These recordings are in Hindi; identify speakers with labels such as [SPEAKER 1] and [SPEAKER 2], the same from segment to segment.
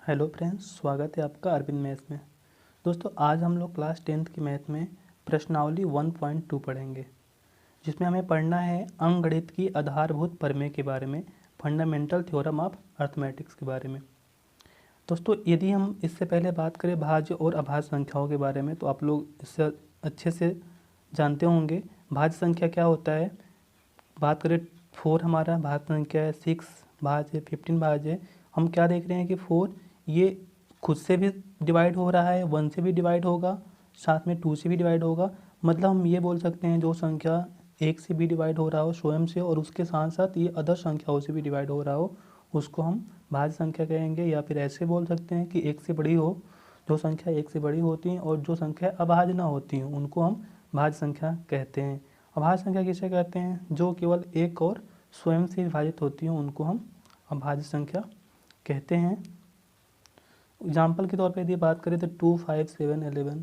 [SPEAKER 1] हेलो फ्रेंड्स, स्वागत है आपका अरविंद मैथ्स में। दोस्तों, आज हम लोग क्लास 10th की मैथ में प्रश्नावली 1.2 पढ़ेंगे, जिसमें हमें पढ़ना है अंकगणित की आधारभूत प्रमेय के बारे में, फंडामेंटल थ्योरम ऑफ अर्थमेटिक्स के बारे में। दोस्तों, यदि हम इससे पहले बात करें भाज्य और अभाज्य संख्याओं के बारे में, तो आप लोग इससे अच्छे से जानते होंगे भाज्य संख्या क्या होता है। बात करें 4 हमारा भाज्य संख्या है, 6 भाज्य है, 15 भाज्य है। हम क्या देख रहे हैं कि 4 ये खुद से भी डिवाइड हो रहा है, 1 से भी डिवाइड होगा, साथ में 2 से भी डिवाइड होगा। मतलब हम ये बोल सकते हैं जो संख्या 1 से भी डिवाइड हो रहा हो स्वयं से, और उसके साथ साथ ये अदर संख्याओं से भी डिवाइड हो रहा हो, उसको हम भाज्य संख्या कहेंगे। या फिर ऐसे बोल सकते हैं कि 1 से बड़ी हो, जो संख्या 1 से बड़ी होती हैं और जो संख्या अभाज्य ना होती हैं उनको हम भाज्य संख्या कहते हैं। अभाज्य संख्या किसे कहते हैं? जो केवल एक और स्वयं से विभाजित होती हैं उनको हम अभाज्य संख्या कहते हैं। एग्जाम्पल के तौर पे यदि बात करें तो 2, 5, 7, 11,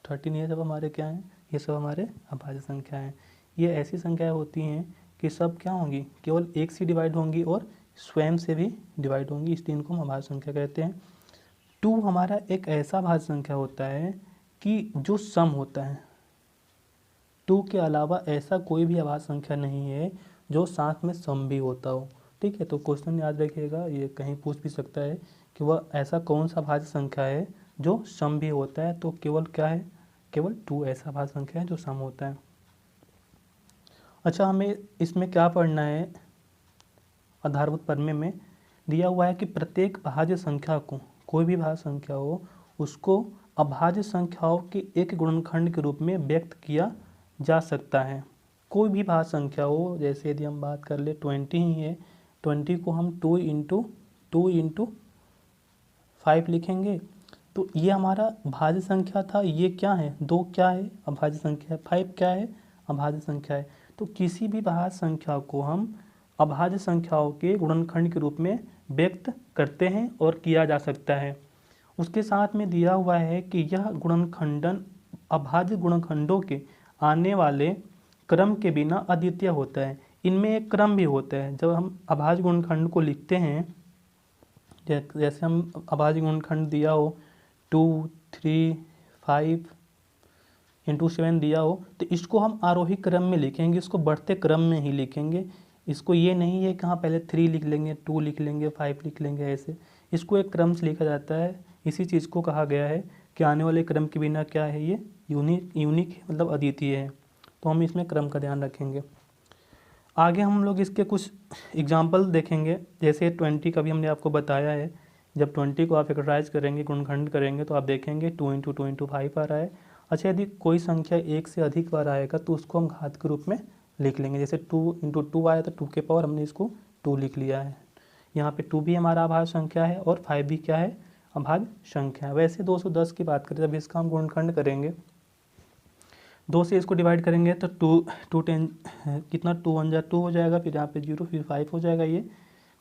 [SPEAKER 1] 13 ये सब हमारे क्या हैं? ये सब हमारे अभाज्य संख्या हैं। ये ऐसी संख्याएं होती हैं कि सब क्या होंगी? केवल एक से डिवाइड होंगी और स्वयं से भी डिवाइड होंगी, इसलिए इनको हम अभाज्य संख्या कहते हैं। 2 हमारा एक ऐसा भाज्य संख्या होता है कि जो सम होता है। 2 के अलावा ऐसा कोई भी अभाज्य संख्या नहीं है जो साथ में सम भी होता हो। ठीक है, तो क्वेश्चन याद रखिएगा, ये कहीं पूछ भी सकता है कि वह ऐसा कौन सा भाज्य संख्या है जो सम भी होता है। तो केवल क्या है? केवल 2 ऐसा भाज्य संख्या है जो सम होता है। अच्छा, हमें इसमें क्या पढ़ना है? आधारभूत प्रमेय में दिया हुआ है कि प्रत्येक भाज्य संख्या को, कोई भी भाज्य संख्या हो, उसको अभाज्य संख्याओं के एक गुणनखंड के रूप में व्यक्त किया जा सकता है। कोई भी भाज्य संख्या हो, जैसे यदि हम बात कर ले 20 ही है, 20 को हम 2 इंटू 5 लिखेंगे। तो ये हमारा भाज्य संख्या था। ये क्या है? 2 क्या है? अभाज्य संख्या है। 5 क्या है? अभाज्य संख्या है। तो किसी भी भाज्य संख्या को हम अभाज्य संख्याओं के गुणनखंड के रूप में व्यक्त करते हैं और किया जा सकता है। उसके साथ में दिया हुआ है कि यह गुणनखंडन अभाज्य गुणनखंडों के आने वाले क्रम के बिना अद्वितीय होता है। इनमें एक क्रम भी होता है। जब हम अभाज्य गुणनखंड को लिखते हैं, जैसे हम अभाज्य गुणनखंड दिया हो 2, 3, 5 इंटू 7 दिया हो, तो इसको हम आरोही क्रम में लिखेंगे, इसको बढ़ते क्रम में ही लिखेंगे। इसको ये नहीं है कि हाँ पहले 3 लिख लेंगे, 2 लिख लेंगे, 5 लिख लेंगे, ऐसे इसको एक क्रम से लिखा जाता है। इसी चीज़ को कहा गया है कि आने वाले क्रम के बिना क्या है? ये यूनिक मतलब अद्वितीय है। तो हम इसमें क्रम का ध्यान रखेंगे। आगे हम लोग इसके कुछ एग्जाम्पल देखेंगे। जैसे 20 का भी हमने आपको बताया है, जब 20 को आप फैक्टराइज करेंगे, गुणनखंड करेंगे, तो आप देखेंगे 2 इंटू 2 इंटू 5 आ रहा है। अच्छा, यदि कोई संख्या 1 से अधिक बार आएगा तो उसको हम घात के रूप में लिख लेंगे। जैसे 2 इंटू 2 आया तो 2 के पावर हमने इसको 2 लिख लिया है। यहाँ पे 2 भी हमारा अभाज्य संख्या है और 5 भी क्या है? अभाज्य संख्या है। वैसे 210 की बात करें, जब इसका हम गुणनखंड करेंगे, 2 से इसको डिवाइड करेंगे तो 2 10 कितना? 2 1 जा 2 हो जाएगा, फिर यहाँ पे 0, फिर 5 हो जाएगा ये।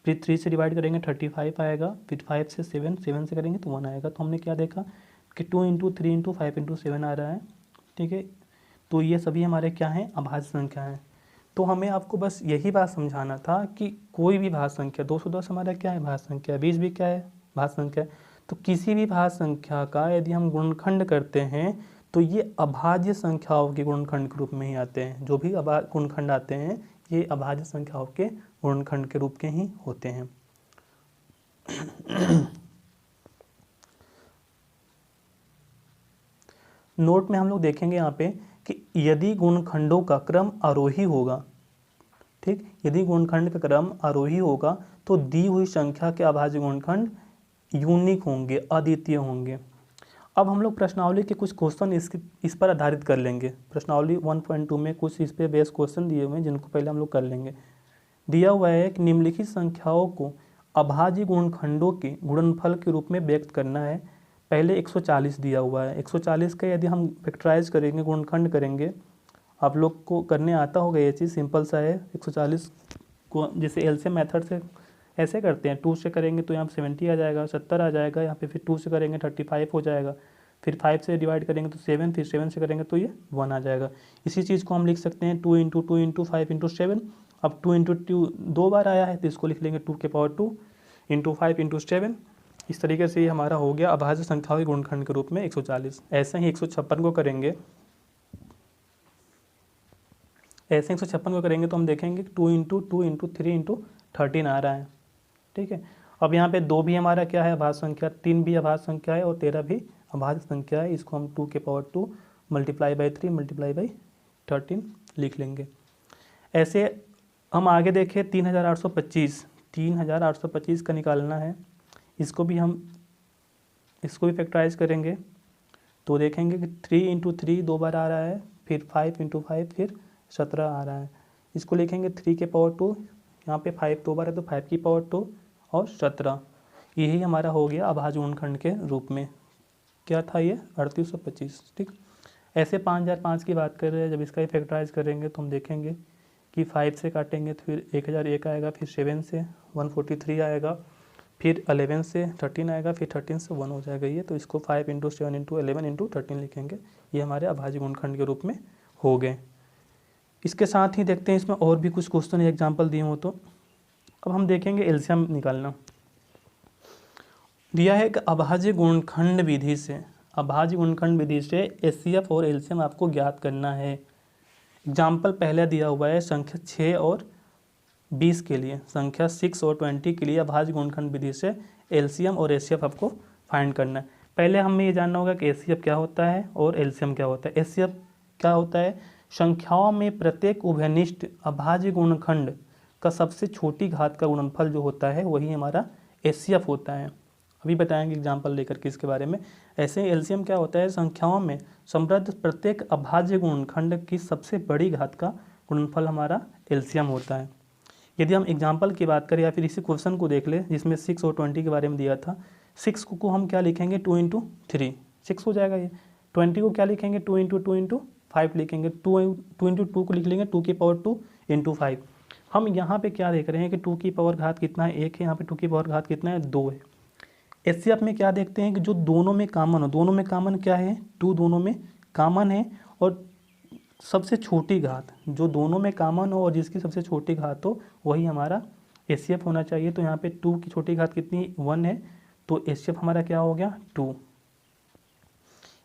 [SPEAKER 1] फिर 3 से डिवाइड करेंगे 35 आएगा, फिर 5 से 7 से करेंगे तो 1 आएगा। तो हमने क्या देखा कि 2 इंटू 3 इंटू 5 इंटू 7 आ रहा है। ठीक है, तो ये सभी हमारे क्या हैं? अभाज्य संख्या हैं। तो हमें आपको बस यही बात समझाना था कि कोई भी भाज्य संख्या, 210 हमारा क्या है? भाज्य संख्या। 20 भी क्या है? भाज्य संख्या। तो किसी भी भाज्य संख्या का यदि हम गुणनखंड करते हैं तो ये अभाज्य संख्याओं के गुणनखंड के रूप में ही आते हैं। जो भी गुणनखंड आते हैं ये अभाज्य संख्याओं के गुणनखंड के रूप के ही होते हैं। नोट में हम लोग देखेंगे यहाँ पे कि यदि गुणनखंडों का क्रम आरोही होगा, ठीक, यदि गुणनखंड का क्रम आरोही होगा तो दी हुई संख्या के अभाज्य गुणनखंड यूनिक होंगे, अद्वितीय होंगे। अब हम लोग प्रश्नावली के कुछ क्वेश्चन इस पर आधारित कर लेंगे। प्रश्नावली 1.2 में कुछ इस पे बेस क्वेश्चन दिए हुए हैं, जिनको पहले हम लोग कर लेंगे। दिया हुआ है कि निम्नलिखित संख्याओं को अभाज्य गुणनखंडों के गुणनफल के रूप में व्यक्त करना है। पहले 140 दिया हुआ है। 140 का यदि हम फैक्टराइज करेंगे, गुणनखंड करेंगे, आप लोग को करने आता होगा ये चीज़, सिंपल सा है। 140 को जैसे एलसीएम मेथड से ऐसे करते हैं, 2 से करेंगे तो यहाँ पे 70 आ जाएगा, 70 आ जाएगा। यहाँ पे फिर 2 से करेंगे 35 हो जाएगा, फिर 5 से डिवाइड करेंगे तो 7, फिर 7 से करेंगे तो ये 1 आ जाएगा। इसी चीज़ को हम लिख सकते हैं 2 इंटू 2 इंटू 5 इंटू 7। अब 2 इंटू 2 2 बार आया है तो इसको लिख लेंगे 2 के पावर 2 इंटू 5 इंटू 7। इस तरीके से ये हमारा हो गया अभाज्य संख्याओं के गुणनखंड के रूप में 140। ऐसे ही 156 को करेंगे, ऐसे 156 को करेंगे तो हम देखेंगे 2 इंटू 2 इंटू 3 इंटू 13 आ रहा है। ठीक है, अब यहाँ पे 2 भी हमारा क्या है अभाज्य संख्या, 3 भी अभाज्य संख्या है और 13 भी अभाज्य संख्या है। इसको हम 2 के power 2 multiply by 3 multiply by 13 लिख लेंगे। ऐसे हम आगे देखें 3825 का निकालना है। इसको भी फैक्टराइज करेंगे तो देखेंगे कि 3 इंटू 3 दो बार आ रहा है, फिर 5 इंटू 5 फिर 17 आ रहा है। इसको लिखेंगे 3 के पावर 2, यहाँ पे 5 दो बार है तो 5 की पावर 2 और 17। यही हमारा हो गया अभाज्य गुणनखंड के रूप में। क्या था ये 3825। ठीक, ऐसे 5005 की बात कर रहे हैं। जब इसका फैक्टराइज करेंगे तो हम देखेंगे कि 5 से काटेंगे तो फिर 1001 आएगा, फिर 7 से 143 आएगा, फिर 11 से 13 आएगा, फिर 13 से 1 हो जाएगा ये। तो इसको 5 इंटू 7 इंटू 11 इंटू 13 लिखेंगे। ये हमारे अभाज्य गुणनखंड के रूप में हो गए। इसके साथ ही देखते हैं इसमें और भी कुछ क्वेश्चन एग्जाम्पल दिए हो तो। अब हम देखेंगे एलसीएम निकालना। दिया है कि अभाज्य गुणनखंड विधि से एचसीएफ और एलसीएम आपको ज्ञात करना है। एग्जाम्पल पहले दिया हुआ है संख्या 6 और 20 के लिए, संख्या 6 और 20 के लिए अभाज्य गुणनखंड विधि से एलसीएम और एचसीएफ आपको फाइंड करना है। पहले हमें ये जानना होगा कि एचसीएफ क्या होता है और एलसीएम क्या होता है। एचसीएफ क्या होता है, संख्याओं में प्रत्येक उभयनिष्ठ अभाज्य गुणनखंड का सबसे छोटी घात का गुणनफल जो होता है वही हमारा एचसीएफ होता है। अभी बताएंगे एग्जाम्पल लेकर के इसके बारे में। ऐसे ही एलसीएम क्या होता है, संख्याओं में समृद्ध प्रत्येक अभाज्य गुणनखंड की सबसे बड़ी घात का गुणनफल हमारा एलसीएम होता है। यदि हम एग्जाम्पल की बात करें या फिर इसी क्वेश्चन को देख ले जिसमें 6 और 20 के बारे में दिया था, 6 को हम क्या लिखेंगे 2 इंटू 3, 6 हो जाएगा ये। 20 को क्या लिखेंगे 2 इंटू 2 इंटू 5 लिखेंगे, 2 इंटू 2 को लिख लेंगे 2 की पावर 2 इंटू 5। हम यहाँ पे क्या देख रहे हैं कि 2 की पावर घात कितना है 1 है, यहाँ पे 2 की पावर घात कितना है 2 है। एचसीएफ में क्या देखते हैं कि जो दोनों में कॉमन हो, दोनों में कॉमन क्या है 2 दोनों में कॉमन है, और सबसे छोटी घात जो दोनों में कॉमन हो और जिसकी सबसे छोटी घात हो वही हमारा एचसीएफ होना चाहिए। तो यहाँ पे 2 की छोटी घात कितनी 1 है, तो एचसीएफ हमारा क्या हो गया 2।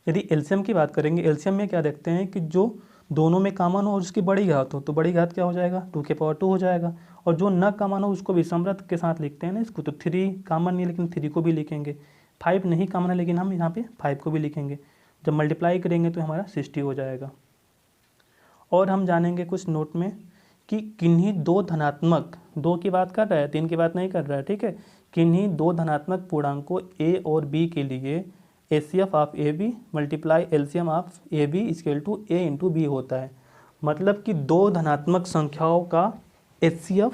[SPEAKER 1] यदि एलसीएम की बात करेंगे, एलसीएम में क्या देखते हैं कि जो दोनों में कॉमन हो और उसकी बड़ी घात हो, तो बड़ी घात क्या हो जाएगा 2 के पावर 2 हो जाएगा। और जो न कॉमन हो उसको विषमरत के साथ लिखते हैं ना इसको, तो 3 कॉमन नहीं लेकिन 3 को भी लिखेंगे, 5 नहीं कॉमन है लेकिन हम यहाँ पे 5 को भी लिखेंगे। जब मल्टीप्लाई करेंगे तो हमारा 60 हो जाएगा। और हम जानेंगे कुछ नोट में कि किन्हीं दो धनात्मक, 2 की बात कर रहा है 3 की बात नहीं कर रहा है, ठीक है, किन्हीं दो धनात्मक पूर्णांकों a और b के लिए HCF of A B multiply LCM of A B equal to a into B होता है। मतलब कि दो धनात्मक संख्याओं का एचसीएफ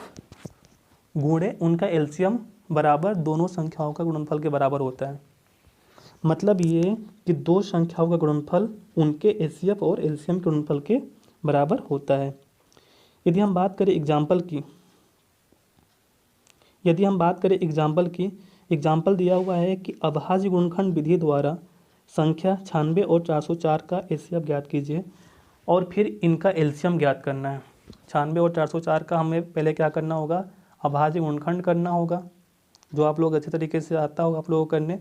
[SPEAKER 1] गुणे उनका एलसीएम बराबर दोनों संख्याओं का गुणनफल के बराबर होता है। मतलब ये कि दो संख्याओं का गुणनफल उनके एचसीएफ और एलसीएम के गुणनफल के बराबर होता है। यदि हम बात करें एग्जाम्पल की, एग्जाम्पल दिया हुआ है कि अभाज्य गुणनखंड विधि द्वारा संख्या 96 और 404 का एचसीएफ ज्ञात कीजिए और फिर इनका एलसीएम ज्ञात करना है। 96 और 404 का हमें पहले क्या करना होगा, अभाज्य गुणनखंड करना होगा, जो आप लोग अच्छे तरीके से आता होगा आप लोगों को करने।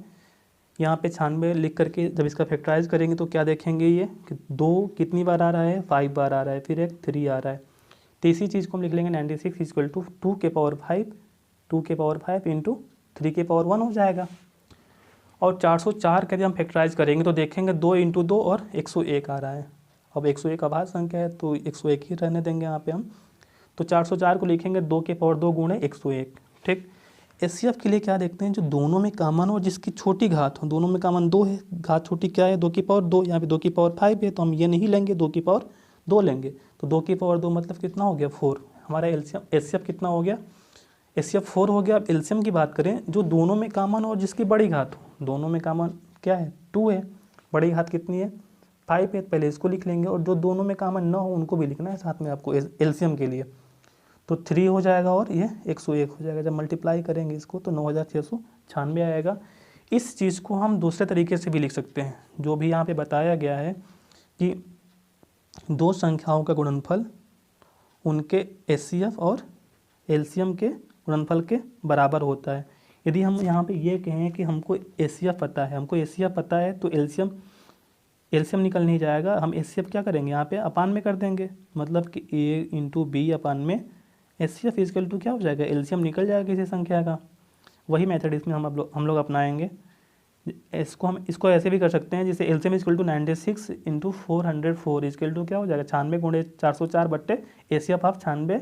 [SPEAKER 1] यहाँ पे 96 लिख करके जब इसका फैक्टराइज करेंगे तो क्या देखेंगे ये कि 2 कितनी बार आ रहा है 5 बार आ रहा है, फिर एक 3 आ रहा है। तो इसी चीज़ को हम लिख लेंगे 96 इक्वल टू 2 के पावर 5 इंटू 3 के पावर 1 हो जाएगा। और 404 का जब हम फैक्टराइज करेंगे तो देखेंगे 2 इंटू 2 और 101 आ रहा है। अब 101 अभाज्य संख्या है तो 101 ही रहने देंगे यहाँ पे हम। तो 404 को लिखेंगे 2 के पावर 2 गुणे 101। ठीक, एचसीएफ के लिए क्या देखते हैं, जो दोनों में कॉमन हो जिसकी छोटी घात हो, दोनों में कॉमन 2 है, घात छोटी क्या है 2 की पावर 2, यहाँ पे 2 की पावर 5 है तो हम ये नहीं लेंगे 2 की पावर 2 लेंगे। तो 2 की पावर 2 मतलब कितना हो गया 4। हमारा एचसीएफ कितना हो गया, एचसीएफ 4 हो गया। अब एलसीएम की बात करें, जो दोनों में कॉमन हो और जिसकी बड़ी घात हो, दोनों में कॉमन क्या है 2 है, बड़ी घात कितनी है 5 है, पहले इसको लिख लेंगे, और जो दोनों में कॉमन ना हो उनको भी लिखना है साथ में आपको एलसीएम के लिए। तो 3 हो जाएगा और ये 101 हो जाएगा। जब मल्टीप्लाई करेंगे इसको तो 9696 आएगा। इस चीज़ को हम दूसरे तरीके से भी लिख सकते हैं, जो भी यहाँ पे बताया गया है कि दो संख्याओं का गुणनफल उनके एचसीएफ और एलसीएम के गुणनफल के बराबर होता है। यदि हम यहाँ पे ये कहें कि हमको एचसीएफ पता है, तो एलसीएम निकल नहीं जाएगा। हम एचसीएफ क्या करेंगे, यहाँ पे अपान में कर देंगे, मतलब कि ए इंटू बी अपान में एचसीएफ इजकल टू क्या हो जाएगा, एलसीएम निकल जाएगा किसी संख्या का। वही मेथड इसमें हम लोग अपनाएंगे। इसको ऐसे भी कर सकते हैं, जैसे LCM equal to 96 into 404 equal to क्या हो जाएगा, 96 गुणे 404 बट्टे एचसीएफ ऑफ 96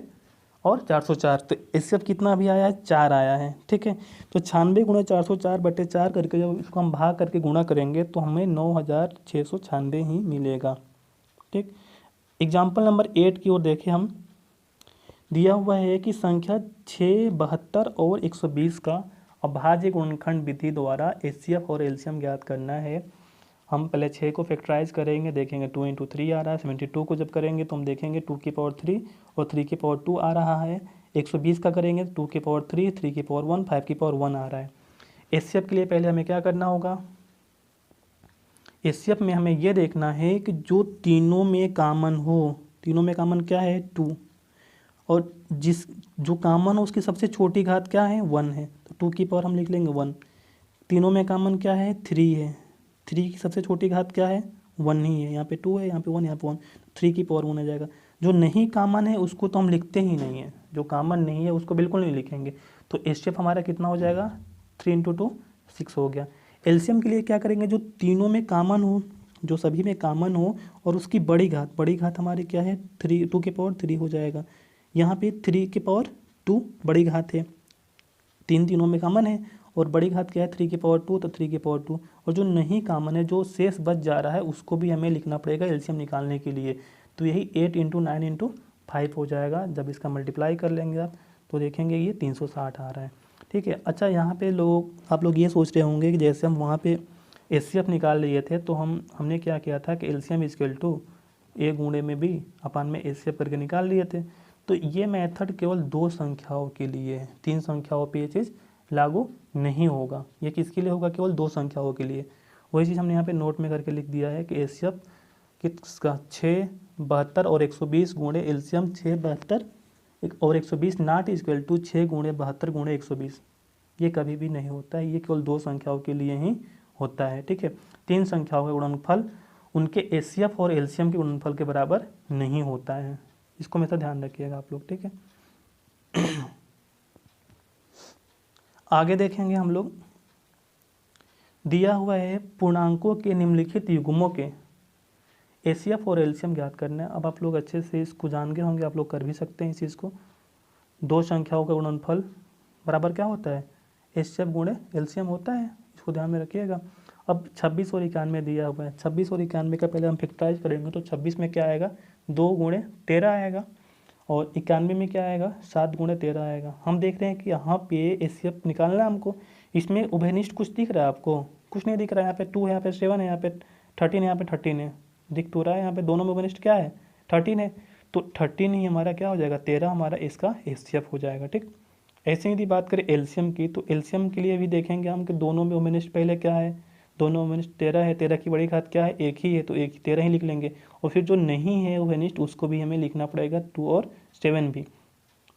[SPEAKER 1] और 404। तो एचसीएफ कितना भी आया है, 4 आया है, ठीक है। तो 96 गुणे 404 बट्टे 4 करके जब इसको हम भाग करके गुणा करेंगे तो हमें 9696 ही मिलेगा, ठीक। एग्जाम्पल नंबर 8 की ओर देखें हम। दिया हुआ है कि संख्या 6, 72 और 120 का अभाज्य गुणनखंड विधि द्वारा एचसीएफ और एलसीएम ज्ञात करना है। हम पहले 6 को फैक्टराइज करेंगे, देखेंगे 2 इंटू 3 आ रहा है। 72 को जब करेंगे तो हम देखेंगे 2 की पावर 3 और 3 की पावर 2 आ रहा है। 120 का करेंगे 2 की पावर 3, 3 की पावर 1, 5 की पावर 1 आ रहा है। एचसीएफ के लिए पहले हमें क्या करना होगा, एचसीएफ में हमें यह देखना है कि जो तीनों में कॉमन हो, तीनों में कॉमन क्या है, 2, और जो कॉमन हो उसकी सबसे छोटी घात क्या है, 1 है। तो 2 की पावर हम लिख लेंगे 1। तीनों में कॉमन क्या है, 3 है। 3 की सबसे छोटी घात क्या है, 1 ही है। यहाँ पे 2 है, यहाँ पे 1, यहाँ पे 1, 3 की पावर 1 आ जाएगा। जो नहीं कॉमन है उसको तो हम लिखते ही नहीं है, जो कॉमन नहीं है उसको बिल्कुल नहीं लिखेंगे। तो एचसीएफ हमारा कितना हो जाएगा, 3 इंटू 2 6 हो गया। एलसीएम के लिए क्या करेंगे, जो तीनों में कॉमन हो, जो सभी में कॉमन हो और उसकी बड़ी घात हमारी क्या है, 2 की पावर 3 हो जाएगा। यहाँ पे 3 की पावर 2 बड़ी घात है, तीनों में कॉमन है, और बड़ी घात क्या है, 3 की पावर 2, तो 3 की पावर 2। और जो नहीं कॉमन है, जो शेष बच जा रहा है, उसको भी हमें लिखना पड़ेगा एलसीएम निकालने के लिए। तो यही 8 इंटू 9 इंटू 5 हो जाएगा। जब इसका मल्टीप्लाई कर लेंगे आप तो देखेंगे ये 360 आ रहा है, ठीक है। अच्छा, यहाँ पे आप लोग ये सोच रहे होंगे कि जैसे हम वहाँ पे एचसीएफ निकाल लिए थे तो हमने क्या किया था कि एलसीएम इजकल टू ए गुणे में बी अपान में एचसीएफ करके निकाल लिए थे। तो ये मेथड केवल 2 संख्याओं के लिए है, 3 संख्याओं पे ये चीज़ लागू नहीं होगा। ये किसके लिए होगा, केवल 2 संख्याओं के लिए। वही चीज़ हमने यहाँ पे नोट में करके लिख दिया है कि एचसीएफ किसका 6, 72 और 120 गुणे एलसीएम 6, 72 और 120 नॉट इक्वल टू 6 गुणे 72 गुणे 120। ये कभी भी नहीं होता है, ये केवल 2 संख्याओं के लिए ही होता है, ठीक है। 3 संख्याओं का गुणनफल उनके एचसीएफ और एलसीएम के गुणनफल के बराबर नहीं होता है। इसको हमेशा ध्यान रखिएगा आप लोग, ठीक है। आगे देखेंगे हम लोग। दिया हुआ है पूर्णांकों के निम्नलिखित युग्मों के एचसीएफ और एलसीएम ज्ञात करना है। अब आप लोग अच्छे से इसको जान गए होंगे, आप लोग कर भी सकते हैं इस चीज़ को। 2 संख्याओं का गुणनफल बराबर क्या होता है, एचसीएफ गुणे एलसीएम होता है, इसको ध्यान में रखिएगा। अब 26 और 91 दिया हुआ है। 26 और 91 का पहले हम फैक्टराइज करेंगे तो 26 में क्या आएगा, 2 गुणे 13 आएगा, और 91 में क्या आएगा, 7 गुणे 13 आएगा। हम देख रहे हैं कि यहाँ पे एचसीएफ निकालना है हमको। इसमें उभयनिष्ठ कुछ दिख रहा है आपको, कुछ नहीं दिख रहा है। यहाँ पे 2 है, यहाँ पे 7 है, यहाँ पे 13 है, यहाँ पे 13 है, दिख तो रहा है। यहाँ पे दोनों में उभयनिष्ठ क्या है, 13 है। तो 13 ही हमारा क्या हो जाएगा, 13 हमारा इसका एचसीएफ हो जाएगा, ठीक। ऐसे ही यदि बात करें एलसीएम की, तो एलसीएम के लिए भी देखेंगे हम कि दोनों में उभयनिष्ठ पहले क्या है, दोनों उभयनिष्ठ 13 है। 13 की बड़ी घात क्या है, 1 ही है, तो 13 ही लिख लेंगे। और फिर जो नहीं है उभयनिष्ठ उसको भी हमें लिखना पड़ेगा, 2 और 7 भी,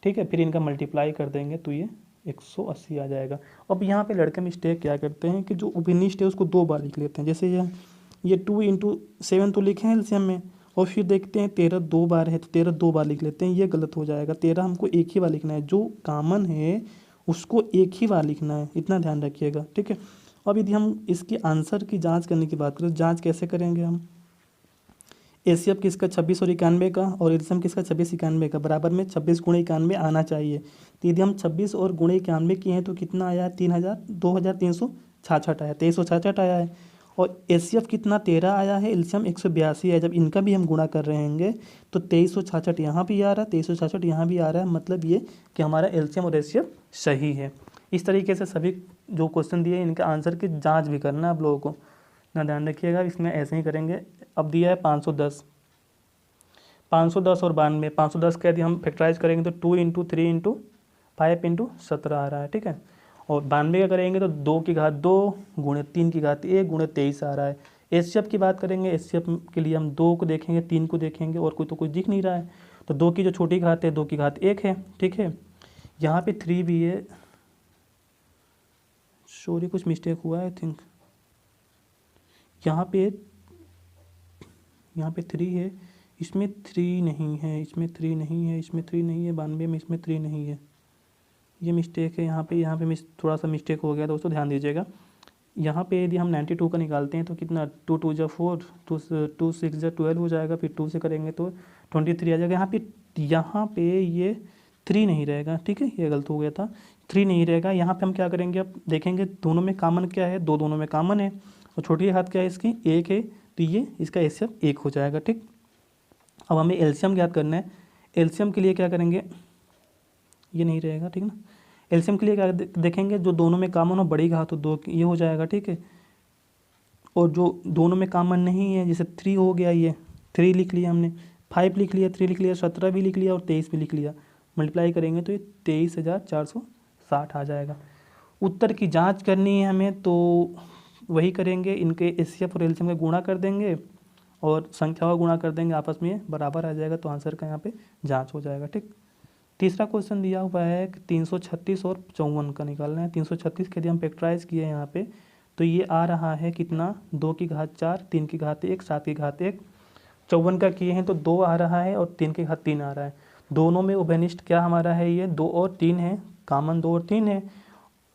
[SPEAKER 1] ठीक है। फिर इनका मल्टीप्लाई कर देंगे तो ये 180 आ जाएगा। अब यहाँ पे लड़के मिस्टेक क्या करते हैं कि जो उभयनिष्ठ है उसको 2 बार लिख लेते हैं। जैसे ये 2 इंटू 7 तो लिखे हैं एलसीएम में, और फिर देखते हैं 13 2 बार है तो 13 2 बार लिख लेते हैं, ये गलत हो जाएगा। 13 हमको एक ही बार लिखना है, जो कॉमन है उसको एक ही बार लिखना है, इतना ध्यान रखिएगा, ठीक है। अब यदि हम इसकी आंसर की जांच करने की बात करें, जांच कैसे करेंगे हम, एचसीएफ किसका 26 और 91 का, और एलसीएम किसका 26 91 का, बराबर में 26 गुणे 91 आना चाहिए। तो यदि हम 26 और गुणे 91 किए हैं तो कितना आया है, 2366 आया, 2366 आया है। और एचसीएफ कितना 13 आया है, एलसीएम 182 है। जब इनका भी हम गुणा कर रहे हैं तो 2366 यहाँ भी आ रहा है, 2366 यहाँ भी आ रहा है, मतलब ये कि हमारा एलसीएम और एचसीएफ सही है। इस तरीके से सभी जो क्वेश्चन दिए इनका आंसर की जांच भी करना है आप लोगों को, ना ध्यान रखिएगा। इसमें ऐसे ही करेंगे। अब दिया है 510 और 92। 510 का यदि हम फैक्टराइज करेंगे तो 2 इंटू 3 इंटू 5 इंटू 17 आ रहा है, ठीक है। और 92 का करेंगे तो 2 की घात 2 गुणे 3 की घात 1 गुणे 23 आ रहा है। एचसीएफ की बात करेंगे, एचसीएफ के लिए हम 2 को देखेंगे, 3 को देखेंगे, और कोई तो कुछ दिख नहीं रहा है। तो 2 की जो छोटी घात है 2 की घात 1 है, ठीक है। यहाँ पे 3 भी है, सॉरी कुछ मिस्टेक हुआ है आई थिंक। यहाँ पे 3 है, इसमें 3 नहीं है, इसमें 3 नहीं है, इसमें 3 नहीं है, 92 में इसमें 3 नहीं है, ये मिस्टेक है यहाँ पे थोड़ा सा मिस्टेक हो गया दोस्तों, ध्यान दीजिएगा। यहाँ पे यदि हम 92 का निकालते हैं तो कितना 2 2 जा 4, 2 6 जा 12 हो जाएगा, फिर 2 से करेंगे तो 23 आ जाएगा। यहाँ पे ये 3 नहीं रहेगा, ठीक है, ये गलत हो गया था, 3 नहीं रहेगा। यहाँ पे हम क्या करेंगे, अब देखेंगे दोनों में कॉमन क्या है, दोनों में कॉमन है, और छोटी हाथ क्या है इसकी 1 है, तो ये इसका एलसीएम 1 हो जाएगा, ठीक। अब हमें एलसीएम ज्ञात करना है। एलसीएम के लिए क्या करेंगे, ये नहीं रहेगा, ठीक ना। एलसीएम के लिए क्या देखेंगे, जो दोनों में कॉमन हो बड़ी घात तो 2 ये हो जाएगा, ठीक है। और जो दोनों में कॉमन नहीं है, जैसे 3 हो गया, ये 3 लिख लिया हमने, 5 लिख लिया, 3 लिख लिया, 17 भी लिख लिया और 23 भी लिख लिया। मल्टीप्लाई करेंगे तो ये 23,460 आ जाएगा। उत्तर की जांच करनी है हमें, तो वही करेंगे, इनके एचसीएफ और एलसीएम का गुणा कर देंगे और संख्या का गुणा कर देंगे, आपस में बराबर आ जाएगा, तो आंसर का यहाँ पे जांच हो जाएगा, ठीक। तीसरा क्वेश्चन दिया हुआ है कि 336 और 54 का निकालना है। 336 के यदि हम फैक्टराइज किए यहाँ पे तो ये आ रहा है कितना, 2 की घात 4, 3 की घात 1, 7 की घात 1। 54 का किए हैं तो 2 आ रहा है और 3 की घात 3 आ रहा है। दोनों में उभयनिष्ठ क्या हमारा है, ये 2 और 3 है, कॉमन 2 और 3 है।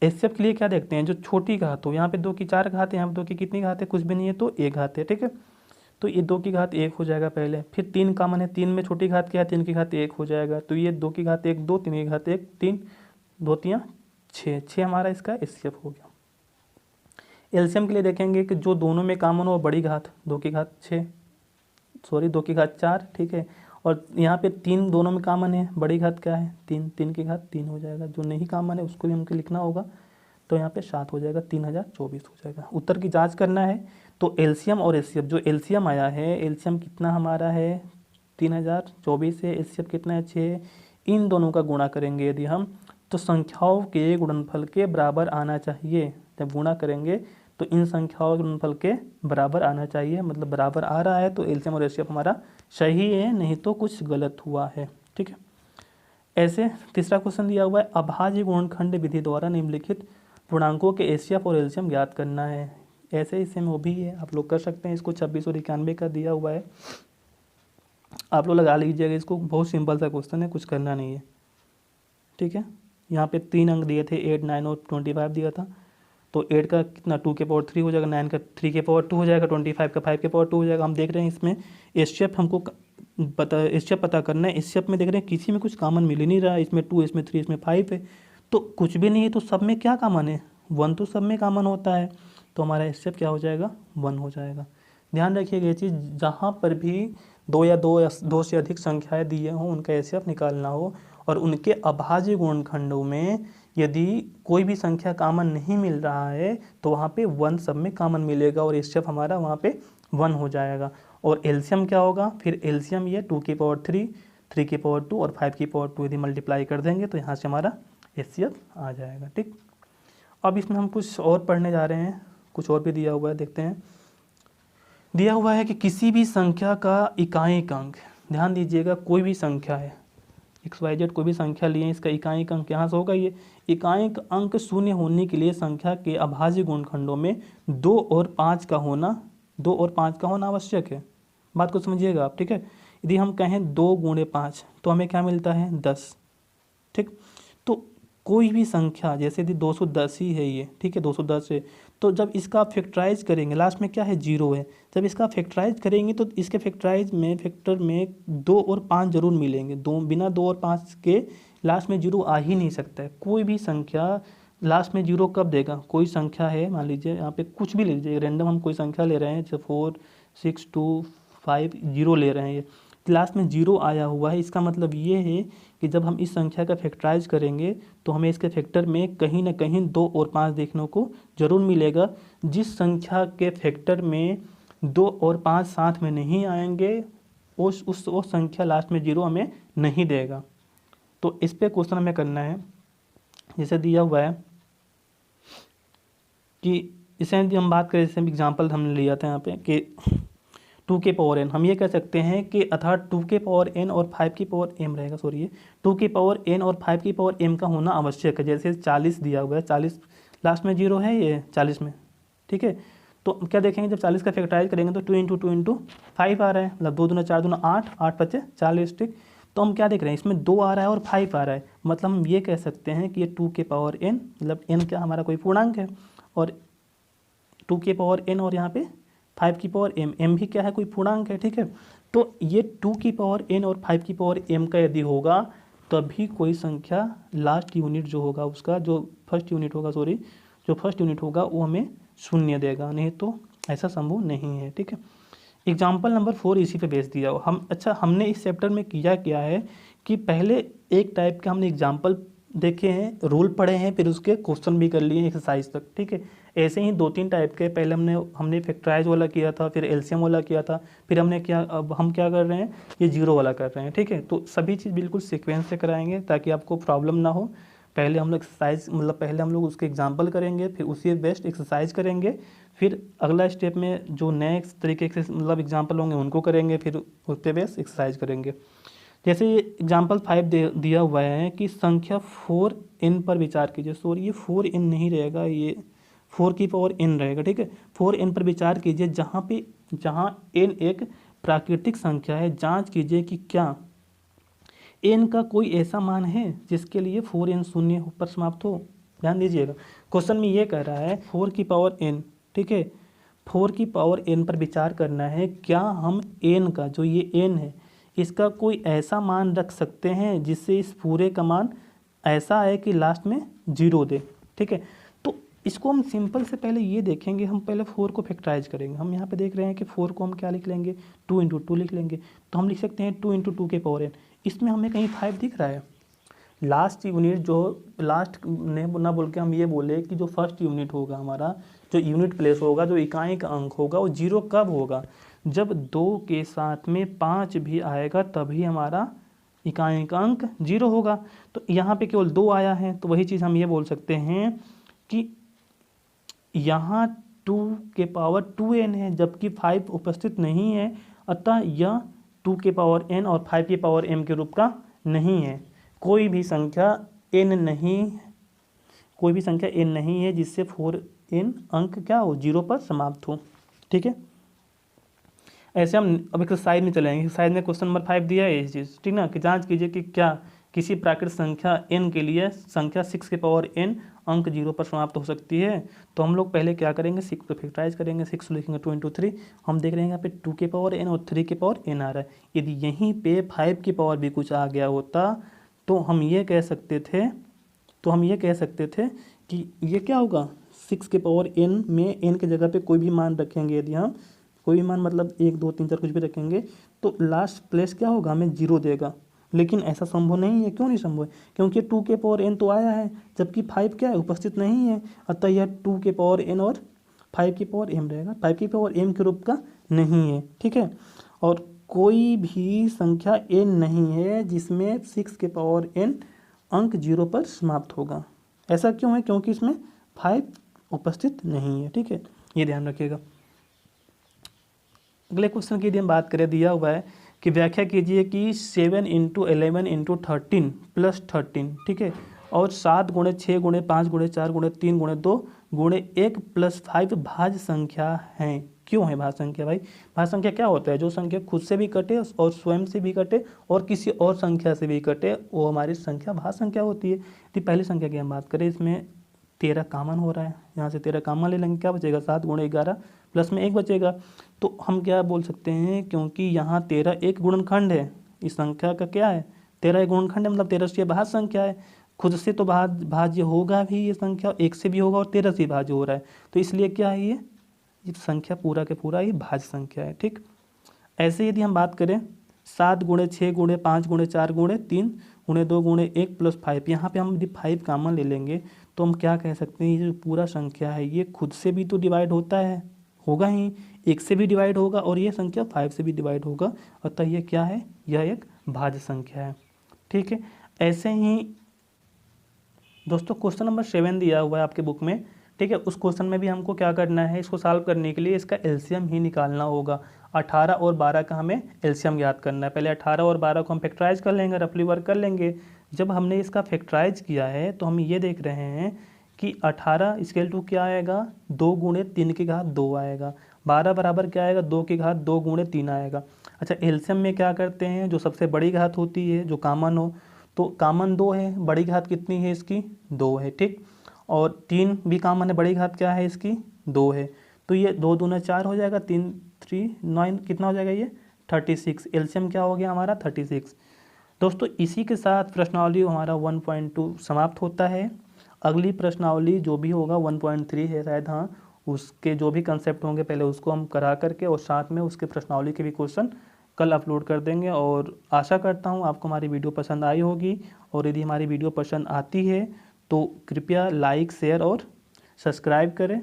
[SPEAKER 1] एचसीएफ के लिए क्या देखते हैं, जो छोटी घात हो, यहाँ पे 2 की 4 घात है, यहाँ पे 2 की कितनी घात है, कुछ भी नहीं है, तो 1 घात है, ठीक है। तो ये 2 की घात 1 हो जाएगा पहले, फिर 3 कॉमन है, 3 में छोटी घात क्या है, 3 की घात 1 हो जाएगा, तो ये 2 की घात 1 2, 3 की घात 1 3, 2 3 6 हमारा इसका एचसीएफ हो गया। एलसीएम के लिए देखेंगे कि जो दोनों में कॉमन हो बड़ी घात, 2 की घात 2 की घात 4, ठीक है। और यहाँ पे 3 दोनों में कॉमन है, बड़ी घात क्या है 3, 3 की घात 3 हो जाएगा। जो नहीं कॉमन है उसको भी हमको लिखना होगा, तो यहाँ पे 7 हो जाएगा, 3024 हो जाएगा। उत्तर की जांच करना है तो एलसीएम और एचसीएफ, जो एलसीएम आया है, एलसीएम कितना हमारा है 3024 है, एचसीएफ कितना है 6, इन दोनों का गुणा करेंगे यदि हम, तो संख्याओं के गुणनफल के बराबर आना चाहिए। जब गुणा करेंगे तो इन संख्याओं के गुणनफल के बराबर आना चाहिए, मतलब बराबर आ रहा है तो एलसीएम और एचसीएफ हमारा सही है, नहीं तो कुछ गलत हुआ है, ठीक है। ऐसे तीसरा क्वेश्चन दिया हुआ है, अभाज्य गुणनखंड विधि द्वारा निम्नलिखित पूर्णांकों के एचसीएफ और एलसीएम ज्ञात करना है। ऐसे ही सेम वो भी है, आप लोग कर सकते हैं इसको। 26 और 91 का दिया हुआ है, आप लोग लगा लीजिएगा इसको, बहुत सिंपल सा क्वेश्चन है, कुछ करना नहीं है, ठीक है। यहाँ पे 3 अंक दिए थे, 8 9 और 25 दिया था, तो 8 का कितना 2 के पावर 3 हो जाएगा, 9 का 3 के पावर 2 हो जाएगा, 25 का 5 के पावर 2 हो जाएगा। हम देख रहे हैं इसमें एचसीएफ हमको एचसीएफ पता करना है। एचसीएफ में देख रहे हैं किसी में कुछ कॉमन मिल ही नहीं रहा है, इसमें 2, इसमें 3, इसमें 5 है, तो कुछ भी नहीं है, तो सब में क्या कॉमन है, 1 तो सब में कॉमन होता है, तो हमारा एचसीएफ क्या हो जाएगा 1 हो जाएगा। ध्यान रखिएगा ये चीज़, जहाँ पर भी 2 या 2 से अधिक संख्याएं दिए हों उनका एचसीएफ निकालना हो, और उनके अभाज्य गुणनखंडों में यदि कोई भी संख्या कॉमन नहीं मिल रहा है तो वहाँ पे 1 सब में कॉमन मिलेगा और एचसीएफ हमारा वहाँ पे 1 हो जाएगा। और एलसीएम क्या होगा, फिर एलसीएम ये 2 की पावर 3, 3 की पावर 2 और 5 की पावर 2 यदि मल्टीप्लाई कर देंगे तो यहाँ से हमारा एचसीएफ आ जाएगा, ठीक। अब इसमें हम कुछ और पढ़ने जा रहे हैं, कुछ और भी दिया हुआ है, देखते हैं। दिया हुआ है कि किसी भी संख्या का इकाइक अंक, ध्यान दीजिएगा, कोई भी संख्या है XYZ, कोई भी संख्या लिए, इसका इकाइक अंक यहाँ से होगा, ये इकाइक अंक शून्य होने के लिए संख्या के अभाज्य गुणनखंडों में 2 और 5 का होना आवश्यक है। बात को समझिएगा आप, ठीक है। यदि हम कहें 2 गुणे 5 तो हमें क्या मिलता है 10, ठीक। तो कोई भी संख्या, जैसे यदि 210 ही है ये, ठीक है, 210 है, तो जब इसका फैक्टराइज करेंगे, लास्ट में क्या है 0 है, जब इसका फैक्टराइज करेंगे तो इसके फैक्टर में 2 और 5 जरूर मिलेंगे। बिना 2 और 5 के लास्ट में 0 आ ही नहीं सकता है। कोई भी संख्या लास्ट में 0 कब देगा, कोई संख्या है, मान लीजिए यहाँ पे कुछ भी ले लीजिए, रैंडम हम कोई संख्या ले रहे हैं, जैसे 4 6 2 5 0 ले रहे हैं, ये लास्ट में 0 आया हुआ है, इसका मतलब ये है कि जब हम इस संख्या का फैक्टराइज करेंगे तो हमें इसके फैक्टर में कहीं ना कहीं 2 और 5 देखने को जरूर मिलेगा। जिस संख्या के फैक्टर में 2 और 5 साथ में नहीं आएंगे वो संख्या लास्ट में 0 हमें नहीं देगा। तो इस पे क्वेश्चन हमें करना है, जैसे दिया हुआ है कि इसे यदि हम बात करें, जैसे एग्जाम्पल हमने लिया था यहाँ पे कि 2 के पावर n, हम ये कह सकते हैं कि अर्थात 2 के पावर n और 5 की पावर m रहेगा, सॉरी ये 2 के पावर n और 5 की पावर m का होना आवश्यक है। जैसे 40 दिया हुआ है, 40 लास्ट में 0 है ये 40 में, ठीक है। तो क्या देखेंगे, जब 40 का फैक्टराइज करेंगे तो 2 इंटू 2 इंटू 5 आ रहा है, मतलब 2 दूना 4 दूना 8, 8 बचे 40, ठीक। तो हम क्या देख रहे हैं, इसमें 2 आ रहा है और 5 आ रहा है, मतलब हम ये कह सकते हैं कि ये 2 के पावर n, मतलब n क्या हमारा कोई पूर्णांक है, और 2 के पावर n और यहाँ पे 5 की पावर m, m भी क्या है, कोई पूर्णांक है, ठीक है। तो ये 2 की पावर n और 5 की पावर m का यदि होगा तभी कोई संख्या लास्ट यूनिट जो होगा उसका, जो फर्स्ट यूनिट होगा, सॉरी, जो फर्स्ट यूनिट होगा वो हमें शून्य देगा, नहीं तो ऐसा संभव नहीं है, ठीक है। एग्जाम्पल नंबर 4 इसी पे बेस दिया हो हम। अच्छा, हमने इस चैप्टर में किया क्या है कि पहले एक टाइप के हमने एग्जाम्पल देखे हैं, रूल पढ़े हैं, फिर उसके क्वेश्चन भी कर लिए एक्सरसाइज तक, ठीक है। ऐसे ही 2-3 टाइप के पहले हमने फैक्टराइज वाला किया था, फिर एलसीएम वाला किया था, फिर हमने क्या, अब हम क्या कर रहे हैं, ये जीरो वाला कर रहे हैं, ठीक है। तो सभी चीज़ बिल्कुल सीक्वेंस से कराएंगे ताकि आपको प्रॉब्लम ना हो। पहले हम लोग एक्सरसाइज, मतलब पहले हम लोग उसके एग्जाम्पल करेंगे, फिर उसी बेस्ट एक्सरसाइज करेंगे, फिर अगला स्टेप में जो नए तरीके से मतलब एग्जाम्पल होंगे उनको करेंगे, फिर उस पर बेस्ट एक्सरसाइज करेंगे। जैसे ये एग्जाम्पल 5 दिया हुआ है कि संख्या 4n पर विचार कीजिए, सॉरी ये 4n नहीं रहेगा, ये 4 की पावर n रहेगा, ठीक है। 4n पर विचार कीजिए जहाँ n एक प्राकृतिक संख्या है, जांच कीजिए कि क्या n का कोई ऐसा मान है जिसके लिए 4n शून्य पर समाप्त हो। ध्यान दीजिएगा, क्वेश्चन में ये कह रहा है 4 की पावर n, ठीक है, 4 की पावर n पर विचार करना है, क्या हम n का, जो ये n है, इसका कोई ऐसा मान रख सकते हैं जिससे इस पूरे का मान ऐसा है कि लास्ट में 0 दे, ठीक है। तो इसको हम सिंपल से पहले ये देखेंगे, हम पहले 4 को फैक्टराइज करेंगे। हम यहाँ पे देख रहे हैं कि 4 को हम क्या लिख लेंगे, 2 इंटू 2 लिख लेंगे, तो हम लिख सकते हैं 2 इंटू 2 के पावर n। इसमें हमें कहीं 5 दिख रहा है, लास्ट यूनिट जो, लास्ट ने ना बोल के हम ये बोले कि जो फर्स्ट यूनिट होगा हमारा, जो यूनिट प्लेस होगा, जो इकाई का अंक होगा, वो 0 कब होगा, जब 2 के साथ में 5 भी आएगा तभी हमारा इकाई का अंक 0 होगा। तो यहाँ पे केवल 2 आया है, तो वही चीज़ हम ये बोल सकते हैं कि यहाँ 2 के पावर 2n है, जबकि 5 उपस्थित नहीं है, अतः यह 2 के पावर n और 5 के पावर m के रूप का नहीं है। कोई भी संख्या n नहीं है जिससे 4n अंक क्या हो, 0 पर समाप्त हो, ठीक है। ऐसे हम अब एक्सरसाइज में चलेंगे। एक्सरसाइज में क्वेश्चन नंबर 5 दिया है इस चीज़, ठीक ना, कि जांच कीजिए कि क्या किसी प्राकृतिक संख्या n के लिए संख्या 6 के पावर n अंक 0 पर समाप्त हो सकती है। तो हम लोग पहले क्या करेंगे, 6 को फैक्टराइज करेंगे, 6 लिखेंगे 2 इंटू 3। हम देख रहे हैं यहाँ पे 2 के पावर n और 3 के पावर n आ रहा है। यदि यहीं पे 5 की पावर भी कुछ आ गया होता तो हम ये कह सकते थे कि ये क्या होगा, 6 के पावर n में n की जगह पे कोई भी मान रखेंगे, यदि हम कोई भी मान मतलब 1 2 3 4 कुछ भी रखेंगे तो लास्ट प्लेस क्या होगा, हमें 0 देगा। लेकिन ऐसा संभव नहीं है। क्यों नहीं संभव है, क्योंकि 2 के पावर n तो आया है, जबकि 5 क्या है, उपस्थित नहीं है, अतः यह 2 के पावर n और 5 की पावर m रहेगा, 5 की पावर m के रूप का नहीं है, ठीक है। और कोई भी संख्या n नहीं है जिसमें 6 के पावर n अंक 0 पर समाप्त होगा। ऐसा क्यों है, क्योंकि इसमें 5 उपस्थित नहीं है, ठीक है, ये ध्यान रखिएगा। अगले क्वेश्चन की यदि हम बात करें, दिया हुआ है कि व्याख्या कीजिए कि 7 इंटू 11 इंटू 13 प्लस 13, ठीक है, और 7 गुणे 6 गुणे 5 गुणे 4 गुणे 3 गुणे 2 गुणे 1 प्लस 5 भाज्य संख्या हैं। क्यों है भाज्य संख्या भाई? भाज्य संख्या क्या होता है, जो संख्या खुद से भी कटे और स्वयं से भी कटे और किसी और संख्या से भी कटे, वो हमारी संख्या भाज्य संख्या होती है। यदि पहली संख्या की हम बात करें, इसमें 13 कामन हो रहा है, यहाँ से 13 कामन ले लेंगे, क्या बचेगा, 7 गुणे 11 प्लस में 1 बचेगा। तो हम क्या बोल सकते हैं, क्योंकि यहाँ 13 एक गुणनखंड है, इस संख्या का क्या है, 13 एक गुणनखंड है, मतलब 13 से भाज्य संख्या है, खुद से तो भाज्य होगा भी ये संख्या, 1 से भी होगा और 13 से भाज्य हो रहा है, तो इसलिए क्या है, ये संख्या पूरा के पूरा ये भाज्य संख्या है, ठीक। ऐसे यदि हम बात करें 7 गुणे 6 गुणे 5 गुणे 4 गुणे 3 गुणे 2 गुणे 1 प्लस 5, यहाँ पे हम यदि 5 कामन ले लेंगे तो हम क्या कह सकते हैं, ये जो पूरा संख्या है ये खुद से भी तो डिवाइड होता है, होगा ही, 1 से भी डिवाइड होगा और ये संख्या 5 से भी डिवाइड होगा, अतः ये क्या है, यह एक भाज्य संख्या है, ठीक है। ऐसे ही दोस्तों क्वेश्चन नंबर 7 दिया हुआ है आपके बुक में, ठीक है। उस क्वेश्चन में भी हमको क्या करना है, इसको सॉल्व करने के लिए इसका एलसीएम ही निकालना होगा। 18 और 12 का हमें एलसीएम याद करना है। पहले 18 और 12 को हम फैक्टराइज कर लेंगे, रफली वर्क कर लेंगे। जब हमने इसका फैक्टराइज किया है तो हम ये देख रहे हैं कि 18 स्केल टू क्या आएगा, 2 गुणे 3 की घात 2 आएगा। 12 बराबर क्या आएगा, 2 की घात 2 गुणे 3 आएगा। अच्छा, एलसीएम में क्या करते हैं, जो सबसे बड़ी घात होती है जो कॉमन हो, तो कॉमन 2 है, बड़ी घात कितनी है इसकी, 2 है, ठीक। और 3 भी कॉमन है, बड़ी घात क्या है इसकी, 2 है। तो ये 2 दूना 4 हो जाएगा, 3 3 9 कितना हो जाएगा ये 36। एलसीएम क्या हो गया हमारा 36। दोस्तों इसी के साथ प्रश्नावली हमारा 1.2 समाप्त होता है। अगली प्रश्नावली जो भी होगा 1.3 है शायद, हाँ, उसके जो भी कंसेप्ट होंगे पहले उसको हम करा करके और साथ में उसके प्रश्नावली के भी क्वेश्चन कल अपलोड कर देंगे। और आशा करता हूँ आपको हमारी वीडियो पसंद आई होगी, और यदि हमारी वीडियो पसंद आती है तो कृपया लाइक, शेयर और सब्सक्राइब करें।